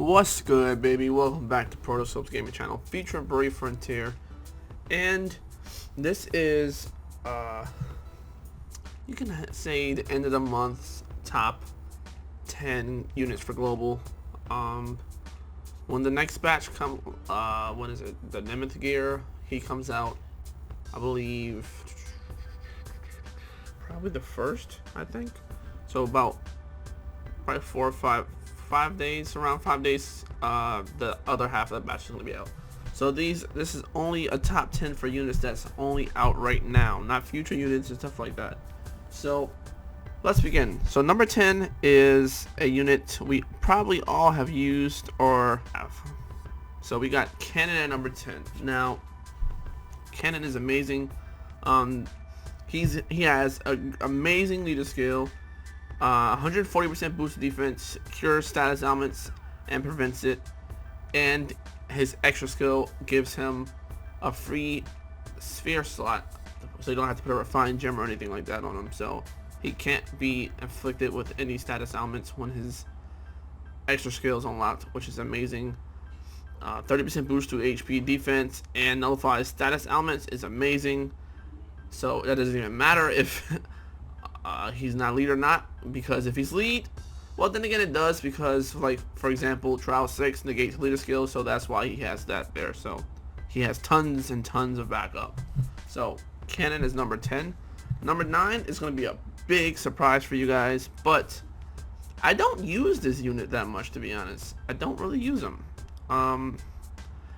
What's good, baby? Welcome back to Protoscope's gaming channel featuring Brave Frontier. And this is you can say the end of the month's top 10 units for global. When the next batch come, what is it, the Nemeth gear, he comes out, I believe probably the first, I think. So about probably 4 or 5 days, around 5 days, the other half of the batch is going to be out. So this is only a top 10 for units that's only out right now, not future units and stuff like that. So let's begin. So number 10 is a unit we probably all have used or have. So we got Cannon at number 10. Now Cannon is amazing. He has an amazing leader skill, 140% boost to defense, cures status ailments and prevents it, and his extra skill gives him a free sphere slot, so you don't have to put a refined gem or anything like that on him. So he can't be inflicted with any status ailments when his extra skill is unlocked, which is amazing. 30% boost to HP, defense, and nullifies status ailments is amazing. So that doesn't even matter if he's not lead or not, because if he's lead, well, then again it does, because like for example trial 6 negates leader skill, so that's why he has that there. So he has tons and tons of backup. So Cannon is number 10. Number 9 is going to be a big surprise for you guys, but I don't use this unit that much, to be honest. I don't really use him. I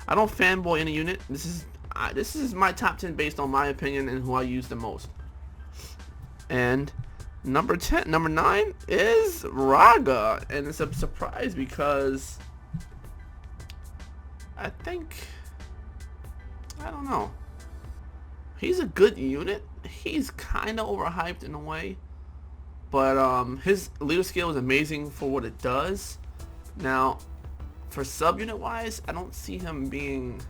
don't fanboy any unit. This is my top 10 based on my opinion and who I use the most. And number 9 is Raga, and it's a surprise because I don't know, he's a good unit. He's kind of overhyped in a way, but his leader skill is amazing for what it does. Now for subunit wise, I don't see him being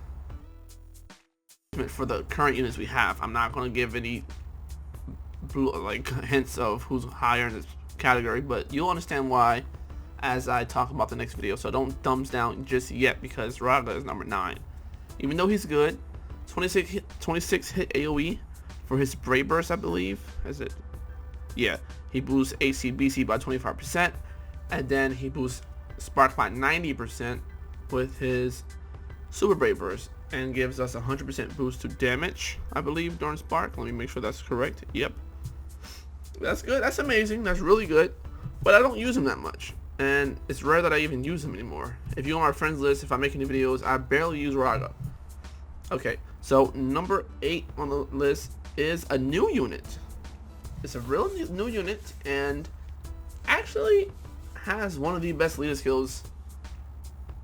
for the current units we have. I'm not going to give any hints of who's higher in this category, but you'll understand why as I talk about the next video. So don't thumbs down just yet, because Raga is number 9. Even though he's good, 26 hit AoE for his Brave Burst, I believe. Is it? Yeah, he boosts AC/BC by 25%, and then he boosts Spark by 90% with his Super Brave Burst, and gives us 100% boost to damage, I believe, during Spark. Let me make sure that's correct. Yep. That's good. That's amazing. That's really good. But I don't use him that much, and it's rare that I even use him anymore. If you're on my friends list, if I make any videos, I barely use Raga. Okay, so number 8 on the list is a new unit. It's a real new unit, and actually has one of the best leader skills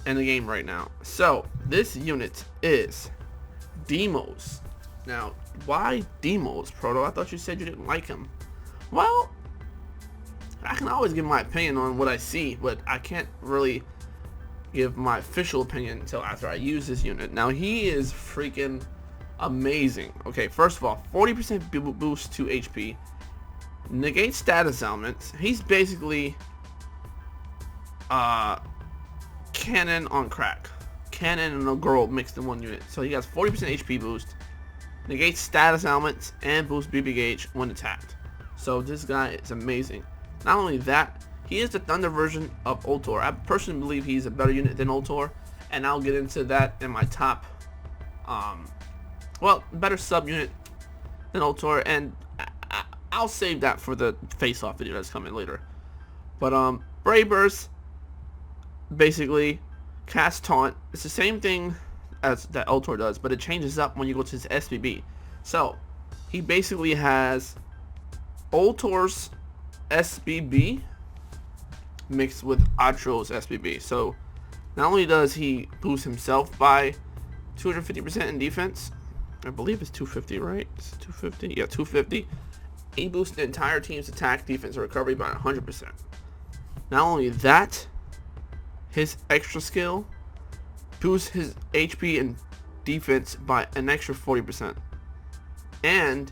in the game right now. So this unit is Demos. Now, why Demos, Proto? I thought you said you didn't like him. Well, I can always give my opinion on what I see, but I can't really give my official opinion until after I use this unit. Now, he is freaking amazing. Okay, first of all, 40% boost to HP, negates status ailments. He's basically Cannon on crack. Cannon and a girl mixed in one unit. So he has 40% HP boost, negates status ailments, and boosts BB gauge when attacked. So this guy is amazing. Not only that, he is the Thunder version of Ultor. I personally believe he's a better unit than Ultor, and I'll get into that in my top better sub unit than Ultor, and I'll save that for the face-off video that's coming later. But Brave Burst basically cast taunt. It's the same thing as that Ultor does, but it changes up when you go to his SBB. So he basically has Ultor's SBB mixed with Atro's SBB. So not only does he boost himself by 250% in defense, I believe it's 250, right? It's 250. Yeah, 250. He boosts the entire team's attack, defense, and recovery by 100%. Not only that, his extra skill boosts his HP and defense by an extra 40%. And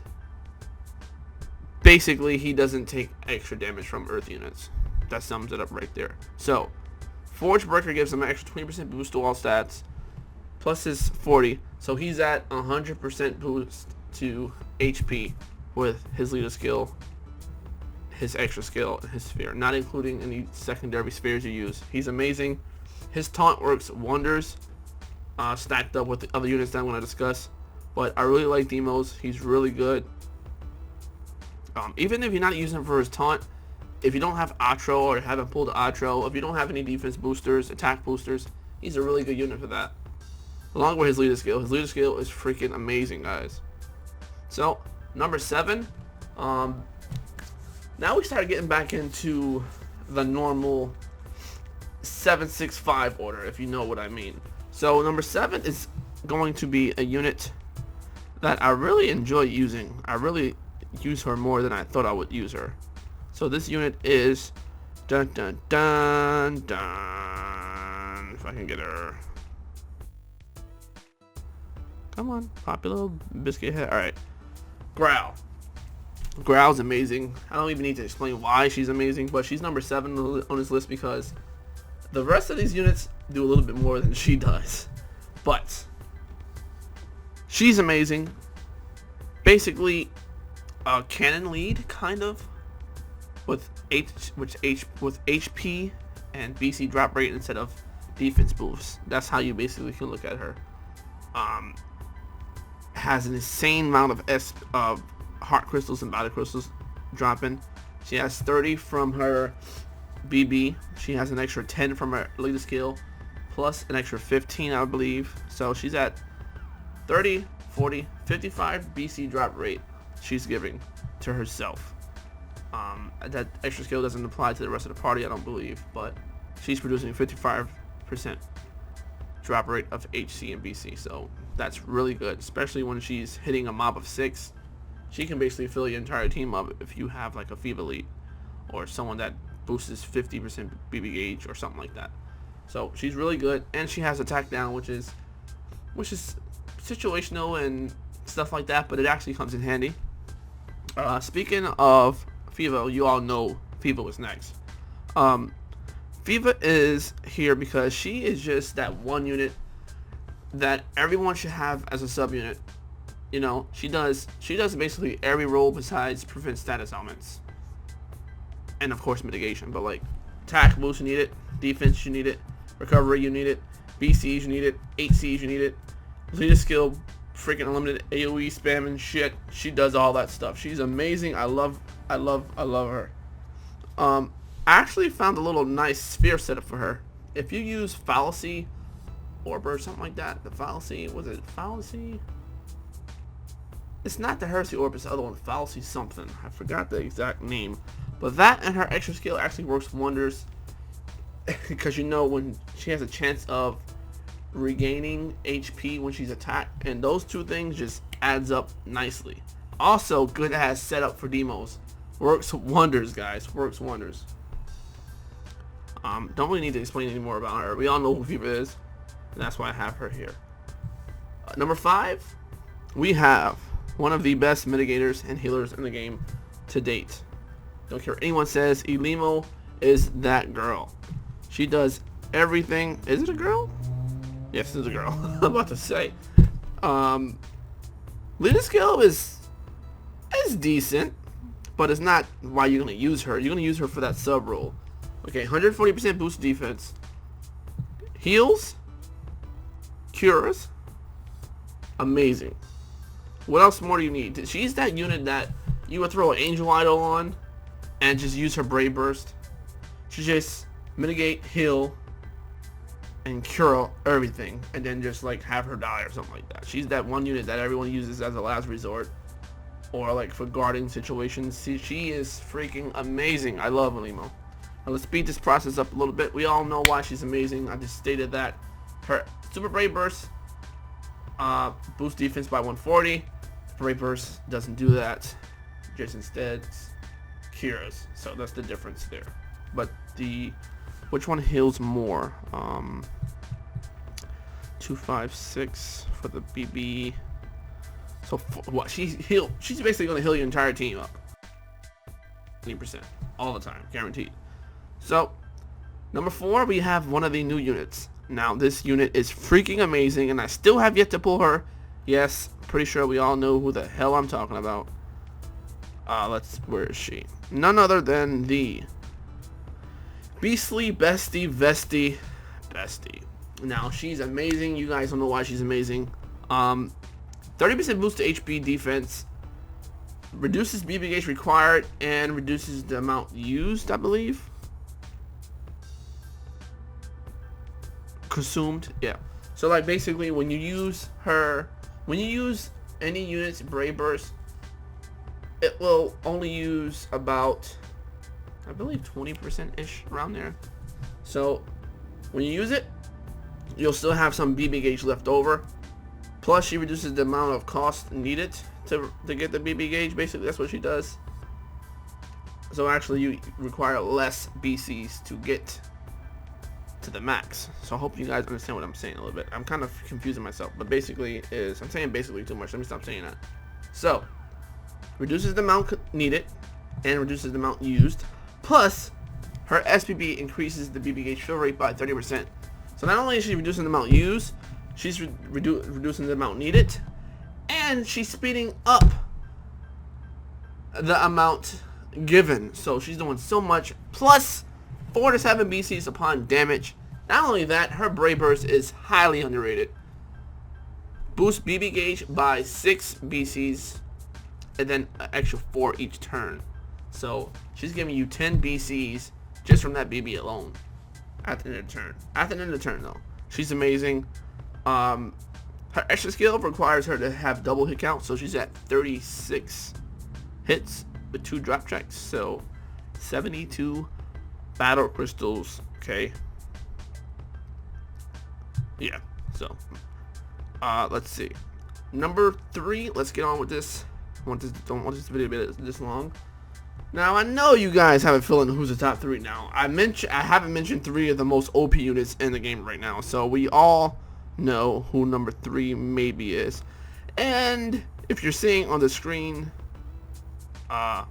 basically he doesn't take extra damage from earth units. That sums it up right there. So Forge Breaker gives him an extra 20% boost to all stats, plus his 40. So he's at 100% boost to HP with his leader skill, his extra skill, and his sphere, not including any secondary spheres you use. He's amazing. His taunt works wonders, stacked up with the other units that I'm going to discuss. But I really like Deimos. He's really good. Even if you're not using him for his taunt, if you don't have Atro or haven't pulled Atro, if you don't have any defense boosters, attack boosters, he's a really good unit for that. Along with his leader skill. His leader skill is freaking amazing, guys. So, number 7. Now we start getting back into the normal 7-6-5 order, if you know what I mean. So, number 7 is going to be a unit that I really enjoy using. I really use her more than I thought I would use her. So this unit is dun dun dun dun. If I can get her. Come on, popular biscuit head. Alright. Growl. Growl's amazing. I don't even need to explain why she's amazing, but she's number 7 on this list because the rest of these units do a little bit more than she does. But she's amazing. Basically a cannon lead, kind of, with HP and BC drop rate instead of defense boosts. That's how you basically can look at her. Has an insane amount of heart crystals and battle crystals dropping. She has 30 from her BB. She has an extra 10 from her leader skill, plus an extra 15, I believe. So she's at 30, 40, 55 BC drop rate she's giving to herself. That extra skill doesn't apply to the rest of the party, I don't believe, but she's producing 55% drop rate of HC and BC, so that's really good, especially when she's hitting a mob of 6. She can basically fill your entire team up if you have like a Fever Elite or someone that boosts 50% BB gauge or something like that. So she's really good, and she has attack down, which is situational and stuff like that, but it actually comes in handy. Speaking of Fever, you all know Fever was next. Fever is here because she is just that one unit that everyone should have as a subunit. You know, she does basically every role besides prevent status elements, and of course mitigation. But like attack boost, you need it. Defense, you need it. Recovery, you need it. BCs, you need it. HCs, you need it. Leader skill, freaking unlimited AoE spam and shit. She does all that stuff. She's amazing. I love her. I actually found a little nice sphere setup for her. If you use Fallacy Orb or something like that, the Fallacy, was it Fallacy? It's not the Heresy Orb, it's the other one, Fallacy something. I forgot the exact name. But that and her extra skill actually works wonders. Because you know when she has a chance of regaining HP when she's attacked, and those two things just adds up nicely. Also, good ass setup for Deimos. Works wonders, guys. Works wonders. Don't really need to explain any more about her. We all know who Fever is, and that's why I have her here. Number 5, we have one of the best mitigators and healers in the game to date. Don't care what anyone says, Elimo is that girl. She does everything. Is it a girl? Yes, it's a girl. I'm about to say. Leader skill is decent, but it's not why you're gonna use her. You're gonna use her for that sub role. Okay, 140% boost defense, heals, cures, amazing. What else more do you need? She's that unit that you would throw an Angel Idol on and just use her Brave Burst. She just mitigate, heal, and cure everything, and then just like have her die or something like that. She's that one unit that everyone uses as a last resort, or like for guarding situations. She is freaking amazing. I love Elimo. Now let's speed this process up a little bit. We all know why she's amazing. I just stated that. Her Super Brave Burst boosts defense by 140. Brave Burst doesn't do that. Just instead cures. So that's the difference there. But which one heals more? 256 for the BB. So what? She's basically gonna heal your entire team up 20% all the time, guaranteed. So Number 4, we have one of the new units. Now, this unit is freaking amazing, and I still have yet to pull her. Yes, pretty sure we all know who the hell I'm talking about. Where is she? None other than the Beastly Bestie Bestie. Now, she's amazing. You guys don't know why she's amazing. 30% boost to HP defense. Reduces BB gauge required and reduces the amount used, I believe. Consumed, yeah. So like basically when you use any unit's Brave Burst, it will only use about, I believe, 20% ish around there. So when you use it, you'll still have some BB gauge left over. Plus she reduces the amount of cost needed to get the BB gauge. Basically that's what she does. So actually you require less BCs to get to the max. So I hope you guys understand what I'm saying a little bit. I'm kind of confusing myself, but basically I'm saying basically too much. Let me stop saying that. So reduces the amount needed and reduces the amount used. Plus her SPB increases the BB gauge fill rate by 30%. So not only is she reducing the amount used, she's reducing the amount needed, and she's speeding up the amount given. So she's doing so much, plus 4 to 7 BCs upon damage. Not only that, her Brave Burst is highly underrated. Boost BB gauge by 6 BCs, and then an extra 4 each turn. So she's giving you 10 BCs just from that BB alone at the end of the turn. At the end of the turn, though, she's amazing. Her extra skill requires her to have double hit count, so she's at 36 hits with 2 drop checks, so 72 battle crystals. Okay, yeah. So let's see. Number 3, let's get on with this. Don't want this video to be this long. Now I know you guys have a feeling who's the top 3 now. I haven't mentioned 3 of the most OP units in the game right now, so we all know who number 3 maybe is. And if you're seeing on the screen,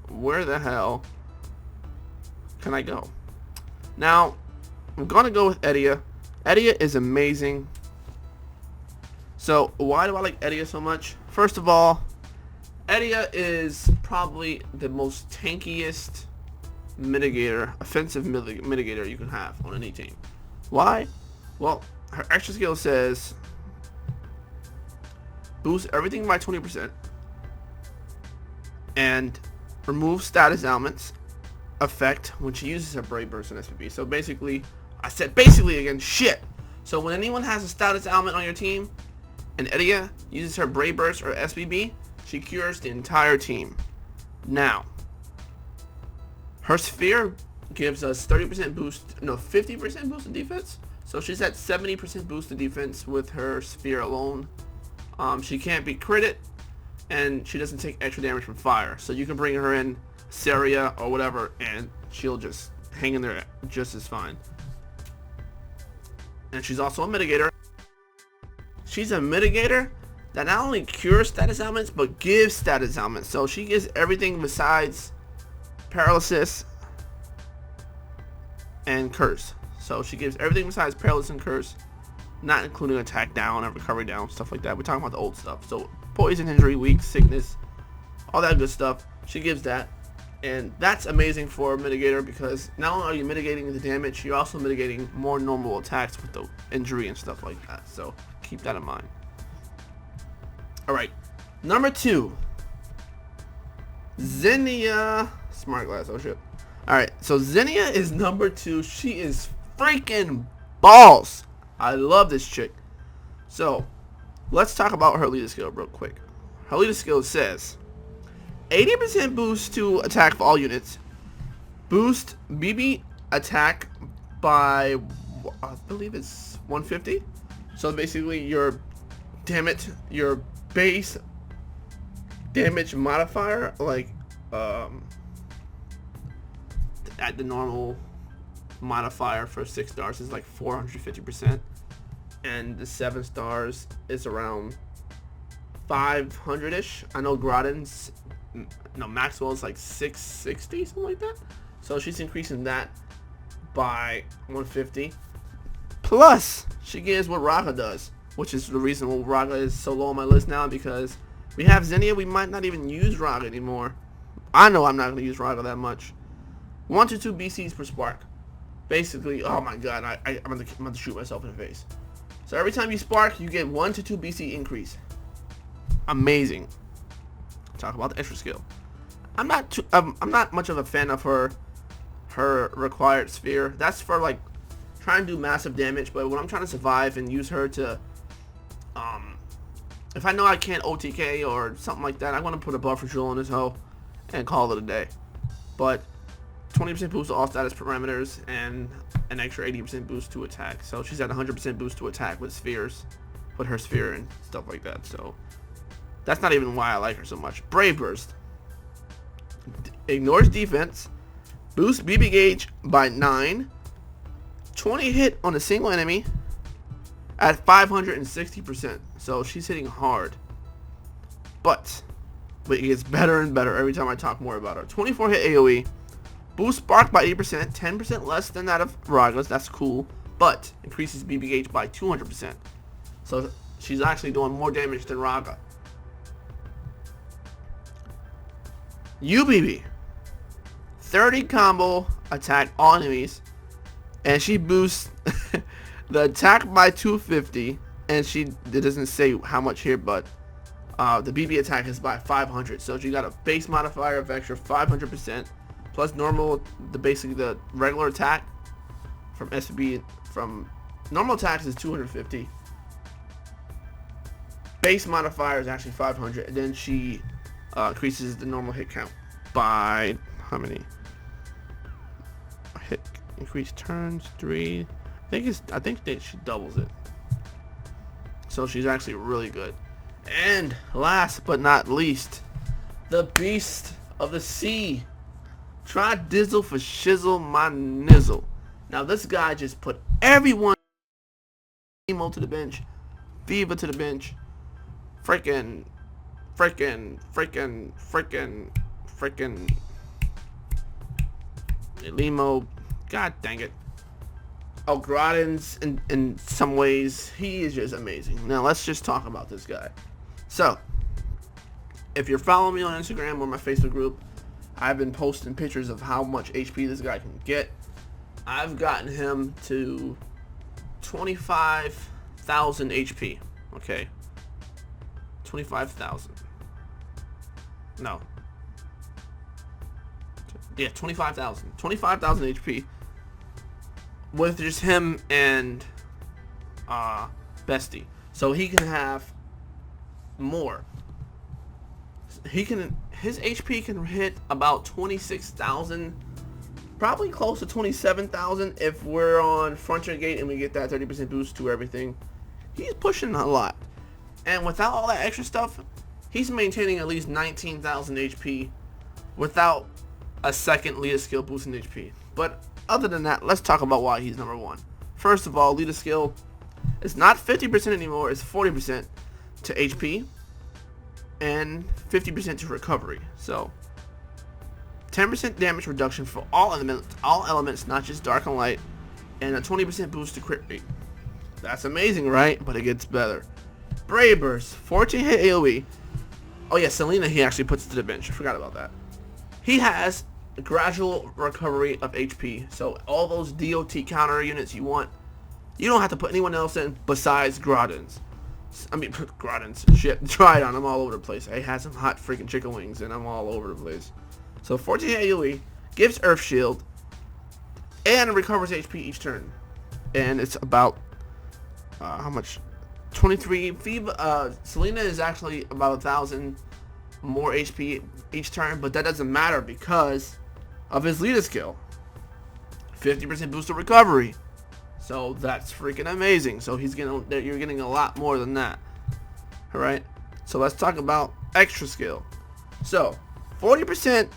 where the hell can I go? Now I'm gonna go with Edea. Edea is amazing. So why do I like Edea so much? First of all, Edea is probably the most tankiest mitigator, offensive mitigator you can have on any team. Why? Well, her extra skill says boost everything by 20% and remove status elements effect when she uses her Brave Burst and SPB. So basically, I said basically again, shit. So when anyone has a status element on your team and Edea uses her Brave Burst or SPB, she cures the entire team. Now, her sphere gives us 30% boost, no, 50% boost in defense. So she's at 70% boost in defense with her sphere alone. She can't be critted, and she doesn't take extra damage from fire. So you can bring her in Saria or whatever, and she'll just hang in there just as fine. And she's also a mitigator. She's a mitigator that not only cures status elements, but gives status elements. So she gives everything besides paralysis and curse. So she gives everything besides paralysis and curse, not including attack down and recovery down, stuff like that. We're talking about the old stuff. So poison, injury, weak, sickness, all that good stuff. She gives that. And that's amazing for a mitigator, because not only are you mitigating the damage, you're also mitigating more normal attacks with the injury and stuff like that. So keep that in mind. Alright, number 2, Zinnia. Smart glass, oh shit. Alright, so Zinnia is number 2. She is freaking balls. I love this chick. So let's talk about her leader skill real quick. Her leader skill says 80% boost to attack for all units. Boost BB attack by, I believe it's 150. So basically your base damage modifier, like at the normal modifier for 6 stars is like 450%, and the 7 stars is around 500-ish. I know Grahdens, no, Maxwell is like 660, something like that. So she's increasing that by 150. Plus, she gives what Raga does, which is the reason why Raga is so low on my list now, because we have Zinnia. We might not even use Raga anymore. I know I'm not going to use Raga that much. 1 to 2 BCs per spark. Basically, oh my god, I'm going to shoot myself in the face. So every time you spark, you get 1 to 2 BC increase. Amazing. Talk about the extra skill. I'm not much of a fan of her required sphere. That's for like trying to do massive damage, but when I'm trying to survive and use her to if I know I can't OTK or something like that, I'm gonna put a buffer drill on this hoe and call it a day. But 20% boost to all status parameters and an extra 80% boost to attack. So she's at 100% boost to attack with spheres, with her sphere and stuff like that. So that's not even why I like her so much. Brave Burst. Ignores defense. Boosts BB gauge by 9. 20 hit on a single enemy at 560%. So she's hitting hard. But it gets better and better every time I talk more about her. 24 hit AoE. Boost spark by 8%. 10% less than that of Raga's. That's cool. But increases BB gauge by 200%. So she's actually doing more damage than Raga. UBB. 30 combo attack all enemies. And she boosts the attack by 250. And it doesn't say how much here, but the BB attack is by 500. So she got a base modifier of extra 500%. Plus normal, basically the regular attack from SB, from normal attacks is 250. Base modifier is actually 500. And then she increases the normal hit count by how many? Hit increase turns 3. I think that she doubles it. So she's actually really good. And last but not least, the beast of the sea. Try Dizzle for shizzle my nizzle. Now this guy just put everyone Emo to the bench, Viva to the bench, freaking Limo, god dang it. Oh, Grahdens, in some ways, he is just amazing. Now let's just talk about this guy. So, if you're following me on Instagram or my Facebook group, I've been posting pictures of how much HP this guy can get. I've gotten him to 25,000 HP. Okay. 25,000. No. Yeah, 25,000. 25,000 HP. With just him and Festie. So he can have more. His HP can hit about 26,000, probably close to 27,000 if we're on Frontier Gate and we get that 30% boost to everything. He's pushing a lot. And without all that extra stuff, he's maintaining at least 19,000 HP without a second leader skill boosting HP. But other than that, let's talk about why he's number 1. First of all, leader skill is not 50% anymore, it's 40% to HP and 50% to recovery. So 10% damage reduction for all elements, not just dark and light, and a 20% boost to crit rate. That's amazing, right? But it gets better. Brave Burst, 14 hit AoE. Oh yeah, Selena he actually puts to the bench. I forgot about that. He has a gradual recovery of HP. So all those DOT counter units you want, you don't have to put anyone else in besides Grahdens. I mean, Grahdens. Shit, try it on. I'm all over the place. I had some hot freaking chicken wings and I'm all over the place. So 14 hit AoE, gives Earth Shield, and recovers HP each turn. And it's about, how much? 23. Selena is actually about 1,000 more HP each turn, but that doesn't matter because of his leader skill. 50% boost to recovery. So that's freaking amazing. So you're getting a lot more than that. Alright? So let's talk about extra skill. So 40%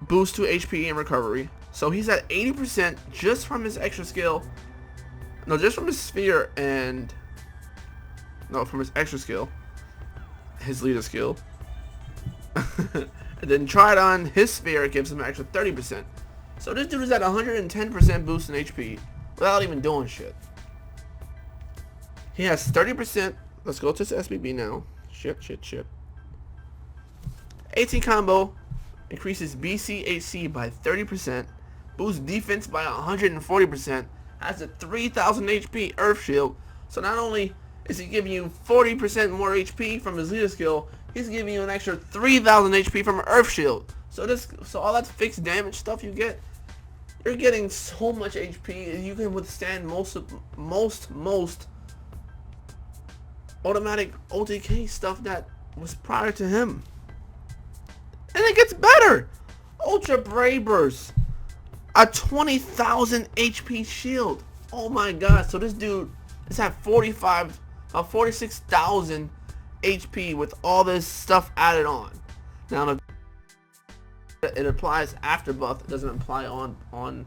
boost to HP and recovery. So he's at 80% just from his extra skill. No, just from his sphere and... No, from his extra skill. His leader skill. And then try it on his sphere, it gives him an extra 30%. So this dude is at 110% boost in HP without even doing shit. He has 30%. Let's go to his SBB now. Shit. 18 combo increases BC/AC by 30%, boosts defense by 140%, has a 3000 HP Earth Shield. So not only is he giving you 40% more HP from his leader skill, he's giving you an extra 3000 HP from an Earth Shield. So all that fixed damage stuff you get, you're getting so much HP, you can withstand most automatic OTK stuff that was prior to him. And it gets better. Ultra Brave Burst, a 20,000 HP shield. Oh my god. So this dude is at 46,000 HP with all this stuff added on. Now it applies after buff. It doesn't apply on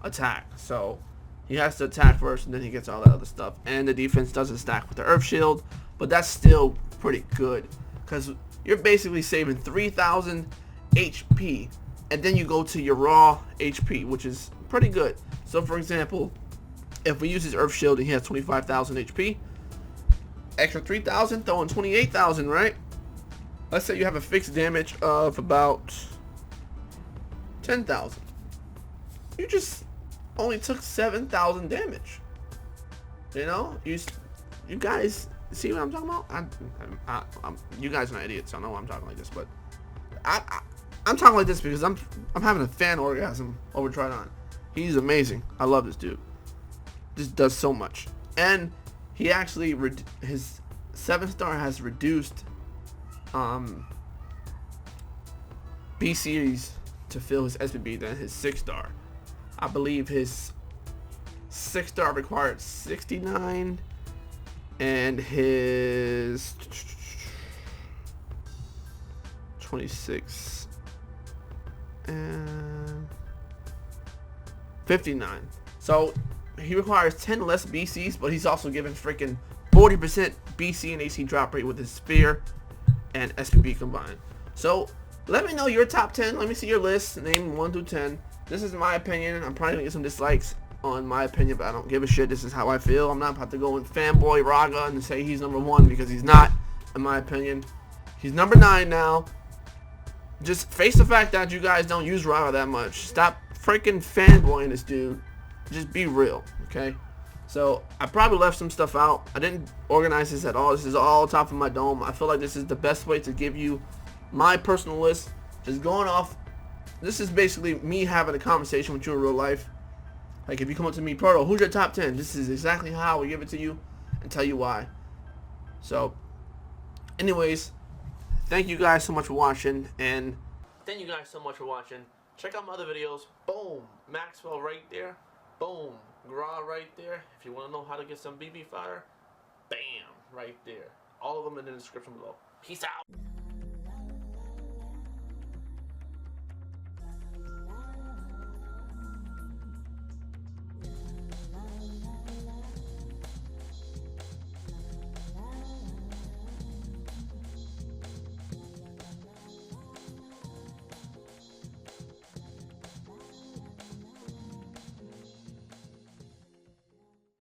attack. So he has to attack first and then he gets all that other stuff. And the defense doesn't stack with the Earth Shield. But that's still pretty good, because you're basically saving 3,000 HP, and then you go to your raw HP, which is pretty good. So for example, if we use his Earth Shield and he has 25,000 HP, extra 3,000, throwing 28,000, right? Let's say you have a fixed damage of about 10,000. You just only took 7,000 damage. You know, you guys see what I'm talking about? You guys are not idiots. I know I'm talking like this, but I'm talking like this because I'm having a fan orgasm over Grahdens. He's amazing. I love this dude. Just does so much, and he actually his 7-star has reduced B series to fill his SBB than his 6-star. I believe his 6-star required 69. And his 26 and 59. So he requires 10 less BCs, but he's also given freaking 40% BC and AC drop rate with his Sphere and SPB combined. So let me know your top 10. Let me see your list. Name 1 through 10. This is my opinion. I'm probably gonna get some dislikes on my opinion, but I don't give a shit. This is how I feel. I'm not about to go and fanboy Raga and say he's number 1, because he's not, in my opinion. He's number 9 now. Just face the fact that you guys don't use Raga that much. Stop freaking fanboying this dude. Just be real, okay? So I probably left some stuff out. I didn't organize this at all. This is all top of my dome. I feel like this is the best way to give you my personal list. Just going off. This is basically me having a conversation with you in real life. Like, if you come up to me, Proto, who's your top 10? This is exactly how I would give it to you and tell you why. So, anyways, thank you guys so much for watching. And thank you guys so much for watching. Check out my other videos. Boom. Maxwell right there. Boom. Grah right there. If you want to know how to get some BB fire, bam. Right there. All of them in the description below. Peace out.